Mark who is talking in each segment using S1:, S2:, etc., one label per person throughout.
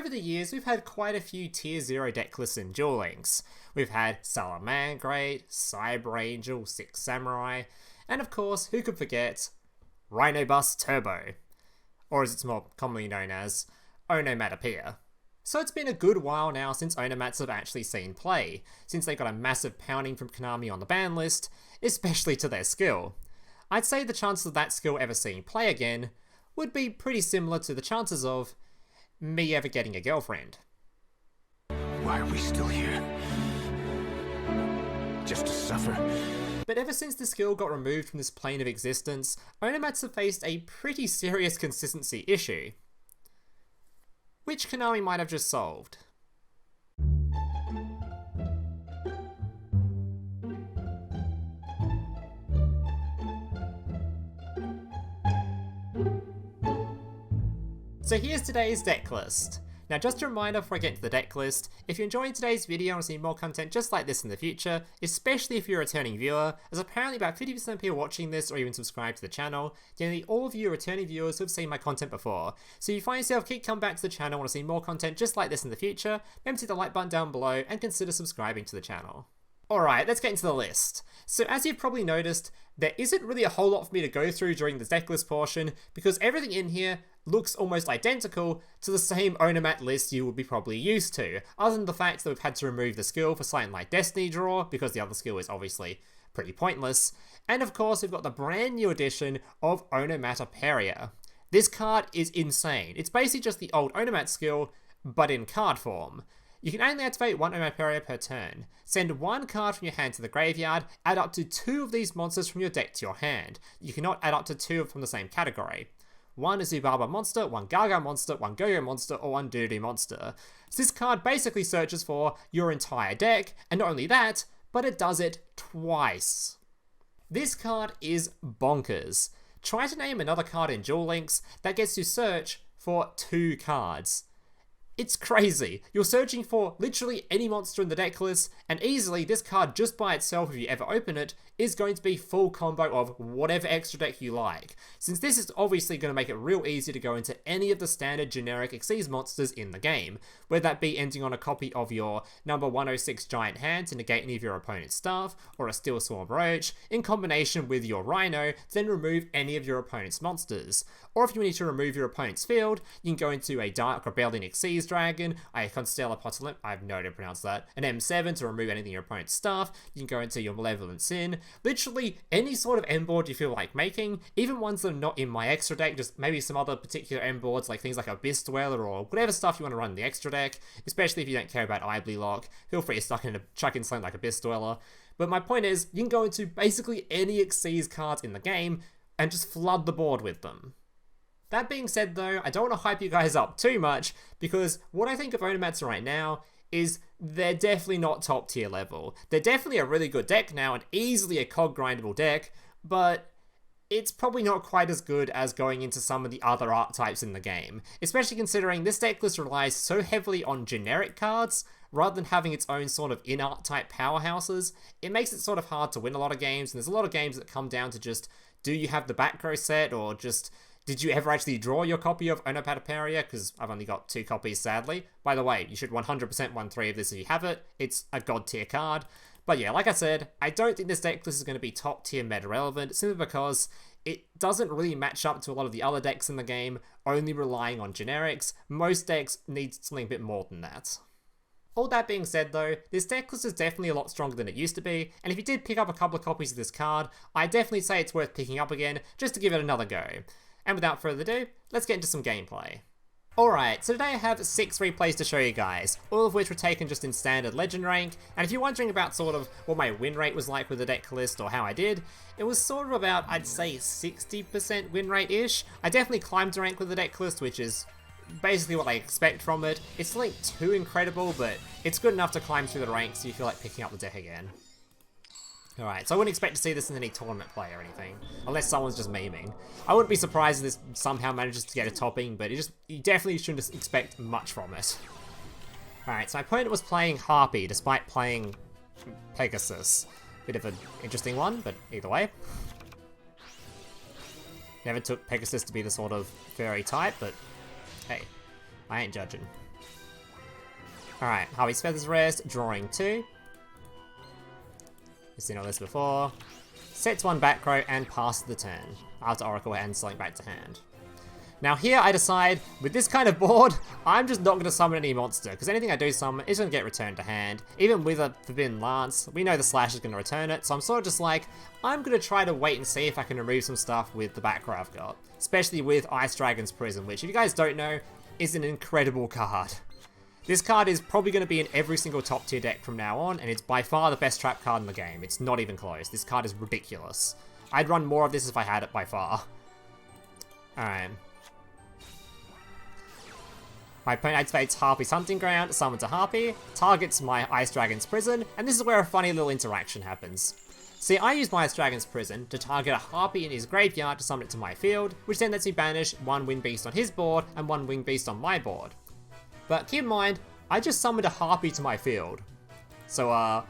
S1: over the years, we've had quite a few Tier 0 deck lists in Duel Links. We've had Salamangreat, Cyber Angel, Six Samurai, and of course, who could forget, Rhinobus Turbo, or as it's more commonly known as, Onomatopoeia. So it's been a good while now since Onomats have actually seen play, since they got a massive pounding from Konami on the ban list, especially to their skill. I'd say the chances of that skill ever seeing play again would be pretty similar to the chances of me ever getting a girlfriend.
S2: Why are we still here? Just to suffer?
S1: But ever since the skill got removed from this plane of existence, Onomats have faced a pretty serious consistency issue, which Konami might have just solved. So here's today's deck list. Now just a reminder before I get into the deck list, if you're enjoying today's video and want to see more content just like this in the future, especially if you're a returning viewer, as apparently about 50% of people watching this or even subscribe to the channel, generally all of you are returning viewers who have seen my content before. So if you find yourself keep coming back to the channel and want to see more content just like this in the future, remember to hit the like button down below and consider subscribing to the channel. Alright, let's get into the list. So as you've probably noticed, there isn't really a whole lot for me to go through during this decklist portion, because everything in here looks almost identical to the same Onomat list you would be probably used to, other than the fact that we've had to remove the skill for something like Destiny Draw, because the other skill is obviously pretty pointless, and of course we've got the brand new edition of Onomatopaira. This card is insane. It's basically just the old Onomat skill, but in card form. You can only activate one Onomatopaira per turn. Send one card from your hand to the graveyard, add up to 2 of these monsters from your deck to your hand. You cannot add up to 2 from the same category. One Zubaba monster, one Gaga monster, one Go-Go monster, or one Doodoo monster. So this card basically searches for your entire deck, and not only that, but it does it twice. This card is bonkers. Try to name another card in Duel Links that gets to search for 2 cards. It's crazy. You're searching for literally any monster in the deck list, and easily this card just by itself, if you ever open it, is going to be full combo of whatever extra deck you like, since this is obviously going to make it real easy to go into any of the standard generic Xyz monsters in the game, whether that be ending on a copy of your number 106 Giant Hand to negate any of your opponent's stuff, or a Steelswarm Roach, in combination with your Rhino to then remove any of your opponent's monsters. Or if you need to remove your opponent's field, you can go into a Dark Rebellion Xyz Dragon, a Constellar Ptolemy, I have no idea how to pronounce that, an M7 to remove anything in your opponent's stuff. You can go into your Malevolent Sin, literally any sort of end board you feel like making, even ones that are not in my extra deck, just maybe some other particular end boards like things like Abyss Dweller or whatever stuff you want to run in the extra deck, especially if you don't care about Ibly Lock, feel free to chuck in something like Abyss Dweller. But my point is, you can go into basically any Xyz cards in the game and just flood the board with them. That being said though, I don't want to hype you guys up too much, because what I think of Onomats right now is they're definitely not top tier level. They're definitely a really good deck now and easily a cog grindable deck, but it's probably not quite as good as going into some of the other archetypes in the game, especially considering this deck list relies so heavily on generic cards rather than having its own sort of in-archetype powerhouses. It makes it sort of hard to win a lot of games, and there's a lot of games that come down to just, do you have the back row set, or just, did you ever actually draw your copy of Onomatopaira? Because I've only got 2 copies, sadly. By the way, you should 100% win 3 of this if you have it. It's a god tier card. But yeah, like I said, I don't think this deck list is going to be top tier meta relevant, simply because it doesn't really match up to a lot of the other decks in the game, only relying on generics. Most decks need something a bit more than that. All that being said though, this deck list is definitely a lot stronger than it used to be, and if you did pick up a couple of copies of this card, I definitely say it's worth picking up again, just to give it another go. And without further ado, let's get into some gameplay. Alright, so today I have 6 replays to show you guys, all of which were taken just in standard legend rank, and if you're wondering about sort of what my win rate was like with the deck list or how I did, it was sort of about, I'd say 60% win rate-ish. I definitely climbed a rank with the deck list, which is basically what I expect from it. It's not too incredible, but it's good enough to climb through the ranks so you feel like picking up the deck again. Alright, so I wouldn't expect to see this in any tournament play or anything, unless someone's just memeing. I wouldn't be surprised if this somehow manages to get a topping, but you definitely shouldn't expect much from it. Alright, so my opponent was playing Harpy, despite playing Pegasus. Bit of an interesting one, but either way. Never took Pegasus to be the sort of fairy type, but hey, I ain't judging. Alright, Harvey's Feathers Rest, drawing 2. We've seen all this before. Sets 1 back row and passes the turn. After Oracle and selling back to hand. Now here I decide, with this kind of board, I'm just not going to summon any monster, because anything I do summon is going to get returned to hand. Even with a Forbidden Lance, we know the Slash is going to return it, so I'm sort of just like, I'm going to try to wait and see if I can remove some stuff with the back row I've got. Especially with Ice Dragon's Prison, which if you guys don't know, is an incredible card. This card is probably going to be in every single top tier deck from now on, and it's by far the best trap card in the game. It's not even close. This card is ridiculous. I'd run more of this if I had it by far. Alright. My opponent activates Harpy's Hunting Ground, summons a Harpy, targets my Ice Dragon's Prison, and this is where a funny little interaction happens. See, I use my Ice Dragon's Prison to target a Harpy in his graveyard to summon it to my field, which then lets me banish 1 Winged Beast on his board and 1 Winged Beast on my board. But keep in mind, I just summoned a Harpy to my field. So, I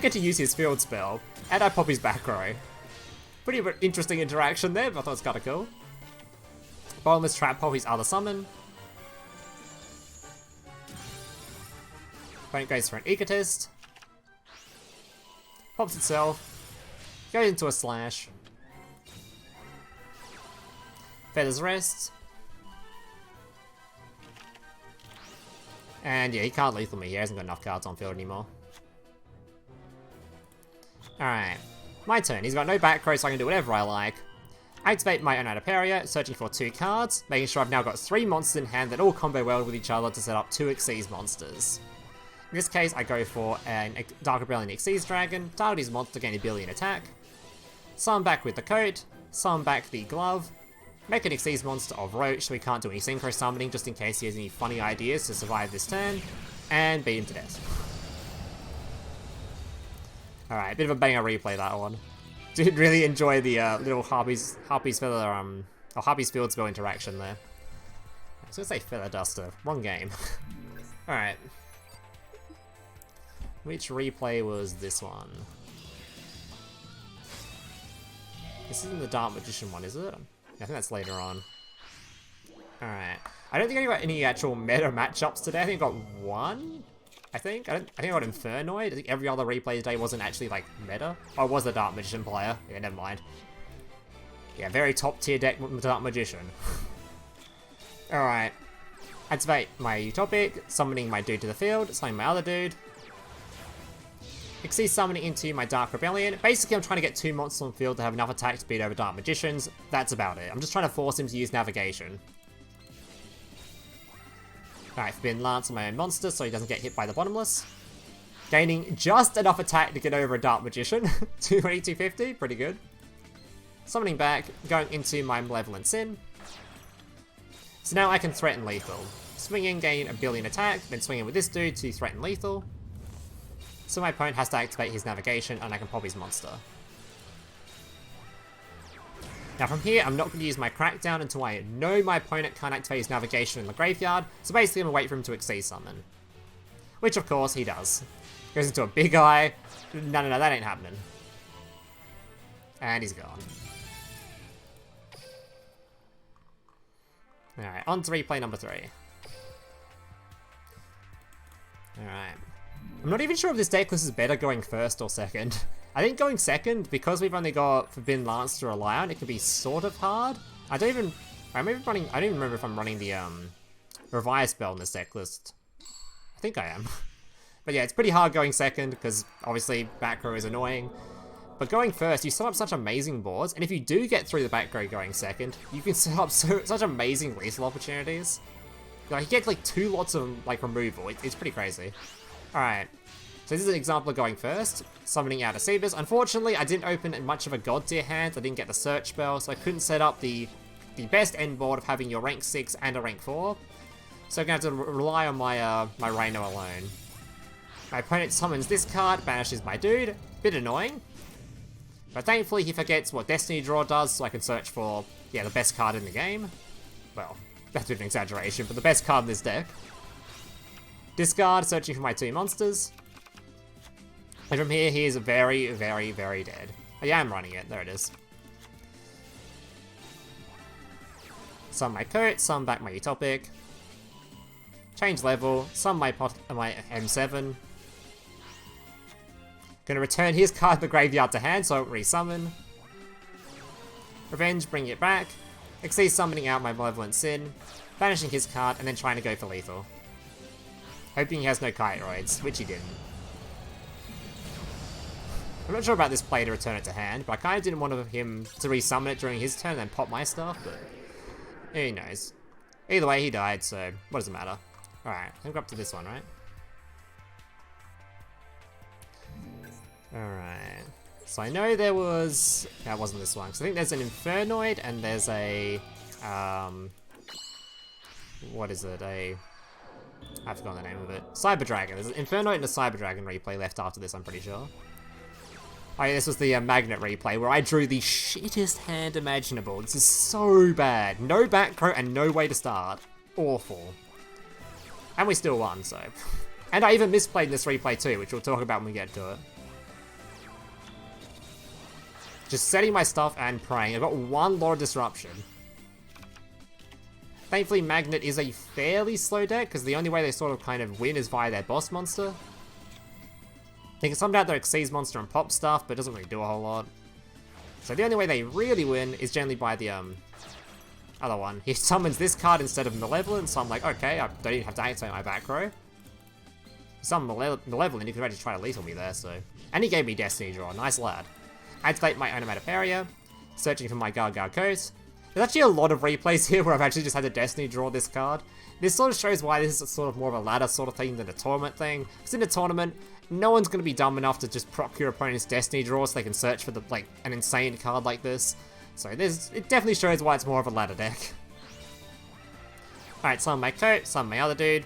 S1: get to use his field spell, and I pop his back row. Pretty interesting interaction there, but I thought it was kinda cool. Bottomless trap pop his other summon. Opponent goes for an Egotist. Pops itself. Goes into a Slash. Feathers Rest. And yeah, he can't lethal me. He hasn't got enough cards on field anymore. Alright. My turn. He's got no back row, so I can do whatever I like. Activate my Onomatopaira, searching for 2 cards, making sure I've now got 3 monsters in hand that all combo well with each other to set up 2 Xyz monsters. In this case, I go for a Dark Rebellion Xyz Dragon, target his monster, gain ability and attack. Summon back with the coat, summon back the glove, make an Xyz monster of Roach so we can't do any synchro summoning just in case he has any funny ideas to survive this turn, and beat him to death. Alright, a bit of a banger replay that one. Did really enjoy the little Harpies Feather, or Harpies Field Spell interaction there. I was gonna say Feather Duster, wrong game. Alright. Which replay was this one? This isn't the Dark Magician one, is it? I think that's later on. Alright. I don't think I got any actual meta matchups today. I think I got 1? I think I got Infernoid. I think every other replay today wasn't actually like meta. Oh, it was the Dark Magician player. Yeah, never mind. Yeah, very top tier deck with Dark Magician. Alright. Activate my Utopic, summoning my dude to the field, summoning my other dude. Xyz summoning into my Dark Rebellion. Basically, I'm trying to get 2 monsters on the field to have enough attack to beat over Dark Magicians. That's about it. I'm just trying to force him to use Navigation. Alright, Forbidden Lance on my own monster so he doesn't get hit by the Bottomless. Gaining just enough attack to get over a Dark Magician. 220, 250, pretty good. Summoning back, going into my Malevolent Sin. So now I can threaten lethal. Swinging, gain a billion attack, then swinging with this dude to threaten lethal. So my opponent has to activate his Navigation and I can pop his monster. Now from here, I'm not going to use my Crackdown until I know my opponent can't activate his Navigation in the graveyard, so basically I'm going to wait for him to Xyz summon. Which of course he does. Goes into a big eye. No, that ain't happening. And he's gone. Alright, on to replay number 3. Alright. I'm not even sure if this deck list is better going first or second. I think going second, because we've only got Forbidden Lance to rely on, it can be sort of hard. I don't even remember if I'm running the Revive spell in this deck list. I think I am. But yeah, it's pretty hard going second, because obviously back row is annoying. But going first, you set up such amazing boards, and if you do get through the back row going second, you can set up such amazing lethal opportunities. Like, you get like 2 lots of like removal. It's pretty crazy. Alright. So this is an example of going first, summoning out a Seabus. Unfortunately, I didn't open much of a god tier hand. I didn't get the search spell, so I couldn't set up the best end board of having your rank 6 and a rank 4. So I'm going to have to rely on my my Rhino alone. My opponent summons this card, banishes my dude. Bit annoying. But thankfully he forgets what Destiny Draw does, so I can search for, yeah, the best card in the game. Well, that's a bit of an exaggeration, but the best card in this deck. Discard, searching for my 2 monsters. And from here, he is very, very, very dead. Oh, yeah, I'm running it. There it is. Summon my coat, summon back my Utopic. change level, summon my M7. Gonna return his card to the graveyard to hand, so I won't resummon. Revenge, bring it back. Exceed summoning out my Malevolent Sin, banishing his card, and then trying to go for lethal. Hoping he has no Kiteroids, which he didn't. I'm not sure about this play to return it to hand, but I kind of didn't want him to resummon it during his turn and then pop my stuff, but who knows. Either way, he died, so what does it matter? Alright, I think we're up to this one, right? Alright. So I know there was... That wasn't this one, because I think there's an Infernoid and there's a... what is it? I've forgotten the name of it. Cyber Dragon. There's an Infernoid and a Cyber Dragon replay left after this, I'm pretty sure. Oh yeah, this was the Magnet replay where I drew the shittest hand imaginable. This is so bad. No back row and no way to start. Awful. And we still won, so... And I even misplayed in this replay too, which we'll talk about when we get to it. Just setting my stuff and praying. I've got one Lord of Disruption. Thankfully, Magnet is a fairly slow deck, because the only way they sort of kind of win is via their boss monster. They can summon out their Exceeds monster and pop stuff, but it doesn't really do a whole lot. So the only way they really win is generally by the other one. He summons this card instead of Malevolent, so I'm like, okay, I don't even have to activate my back row. Summon Malevolent, you could actually try to lethal me there, so... And he gave me Destiny Draw, nice lad. Activate my Onomatopaira, searching for my Gagagarevenge. There's actually a lot of replays here where I've actually just had to Destiny Draw this card. This sort of shows why this is sort of more of a ladder sort of thing than a tournament thing. Because in a tournament, no one's going to be dumb enough to just proc your opponent's Destiny Draw so they can search for an insane card like this. So it definitely shows why it's more of a ladder deck. Alright, summon my coat, summon my other dude.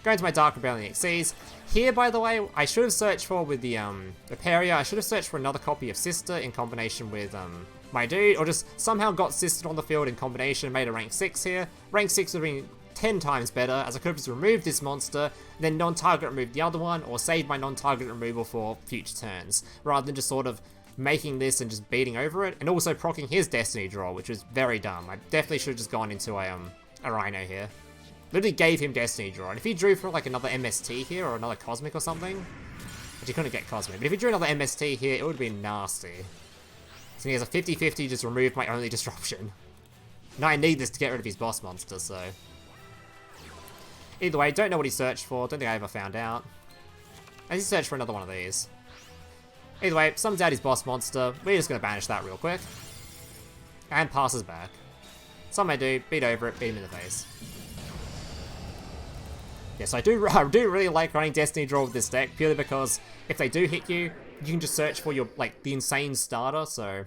S1: Go into my Dark Rebellion Exceeds. Here, by the way, I should have searched for with the Aperia, I should have searched for another copy of Sister in combination with my dude, or just somehow got Sister on the field in combination, made a rank 6 here. Rank 6 would have been 10 times better, as I could have just removed this monster, then non-target removed the other one, or saved my non-target removal for future turns, rather than just sort of making this and just beating over it, and also proccing his Destiny Draw, which was very dumb. I definitely should have just gone into a Rhino here. Literally gave him Destiny Draw, and if he drew for like another MST here, or another Cosmic or something, which he couldn't get Cosmic, but if he drew another MST here, it would have been nasty. So he has a 50-50, just removed my only disruption. Now I need this to get rid of his boss monster, so... Either way, don't know what he searched for, don't think I ever found out. And he searched for another one of these. Either way, summons out his boss monster, we're just going to banish that real quick. And passes back. Summon I do, beat over it, beat him in the face. Yes, I do really like running Destiny Draw with this deck, purely because if they do hit you, you can just search for your, the insane starter, so,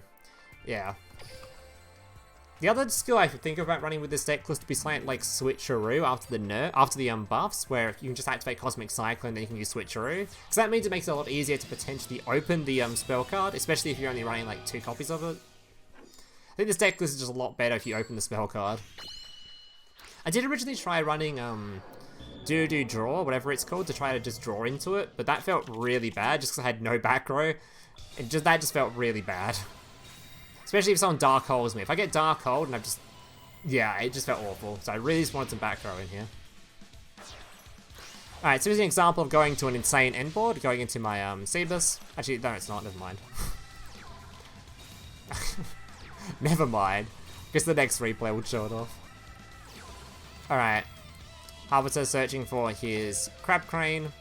S1: yeah. The other skill I could think about running with this deck was to be something like Switcheroo after the buffs, where you can just activate Cosmic Cyclone, then you can use Switcheroo. Because that means it makes it a lot easier to potentially open the spell card, especially if you're only running 2 copies of it. I think this deck list is just a lot better if you open the spell card. I did originally try running Do Draw, whatever it's called, to try to just draw into it, but that felt really bad just because I had no back row. That just felt really bad. Especially if someone Dark Holes me. If I get Dark Hold and I've just... Yeah, it just felt awful. So I really just wanted some back row in here. Alright, so here's an example of going to an insane end board, going into my Cebus. Actually, no, it's not. Never mind. Never mind. Guess the next replay will show it off. Alright. Harvester searching for his Crab Crane.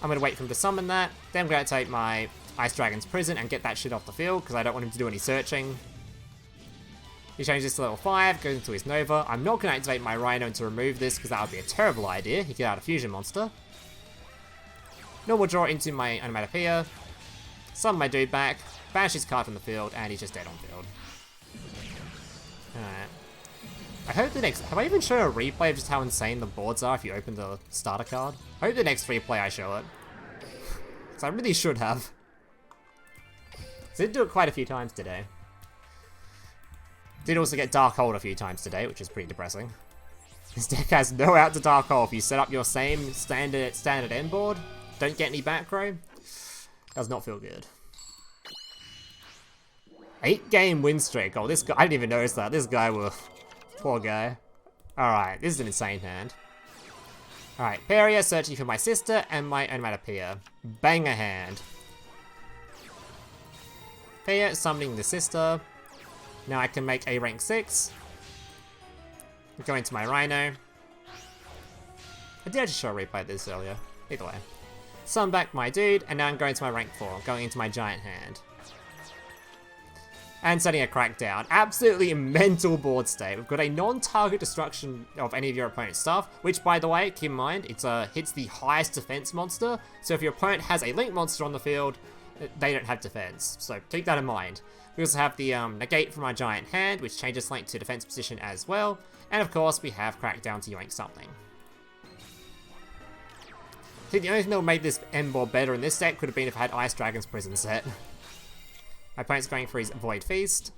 S1: I'm going to wait for him to summon that. Then I'm going to take my Ice Dragon's Prison and get that shit off the field, because I don't want him to do any searching. He changes this to level 5, goes into his Nova. I'm not going to activate my Rhino to remove this, because that would be a terrible idea. He could out a Fusion Monster. Normal draw into my Onomatopoeia. Summon my dude back. Banish his card from the field, and he's just dead on field. Alright. I hope the next... Have I even shown a replay of just how insane the boards are if you open the starter card? I hope the next replay I show it. So I really should have. So I did do it quite a few times today. Did also get Dark Hold a few times today, which is pretty depressing. This deck has no out to Dark Hold. If you set up your same standard end board, don't get any back row, does not feel good. 8-game win streak. Oh, this guy... I didn't even notice that. This guy was... Poor guy. Alright, this is an insane hand. Alright, Peria searching for my sister and my Onomatopoeia. Banger hand. Peria summoning the sister. Now I can make a rank 6. Go into my Rhino. I did actually show a replay of this earlier. Either way. Summon back my dude, and now I'm going to my rank 4, going into my giant hand. And setting a Crackdown. Absolutely mental board state. We've got a non-target destruction of any of your opponent's stuff, which, by the way, keep in mind, it hits the highest defense monster. So if your opponent has a link monster on the field, they don't have defense. So keep that in mind. We also have the negate from our giant hand, which changes link to defense position as well. And of course, we have Crackdown to yoink something. I think the only thing that would make this end board better in this deck could have been if I had Ice Dragon's Prison set. My opponent's going for his Void Feast.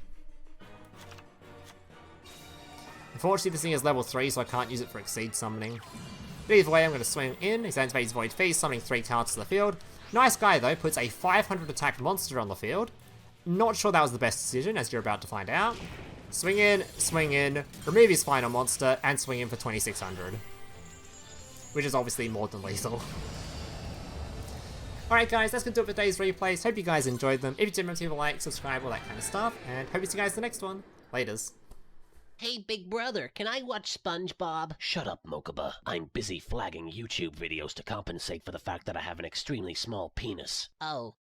S1: Unfortunately, this thing is level 3, so I can't use it for Exceed Summoning. But either way, I'm going to swing in. He's activated his Void Feast, summoning 3 cards to the field. Nice guy, though, puts a 500 attack monster on the field. Not sure that was the best decision, as you're about to find out. Swing in, remove his final monster, and swing in for 2600. Which is obviously more than lethal. Alright guys, that's going to do it for today's replays. Hope you guys enjoyed them. If you did, remember to leave a like, subscribe, all that kind of stuff. And hope to see you guys in the next one. Laters.
S3: Hey, big brother, can I watch SpongeBob?
S4: Shut up, Mokuba. I'm busy flagging YouTube videos to compensate for the fact that I have an extremely small penis.
S3: Oh.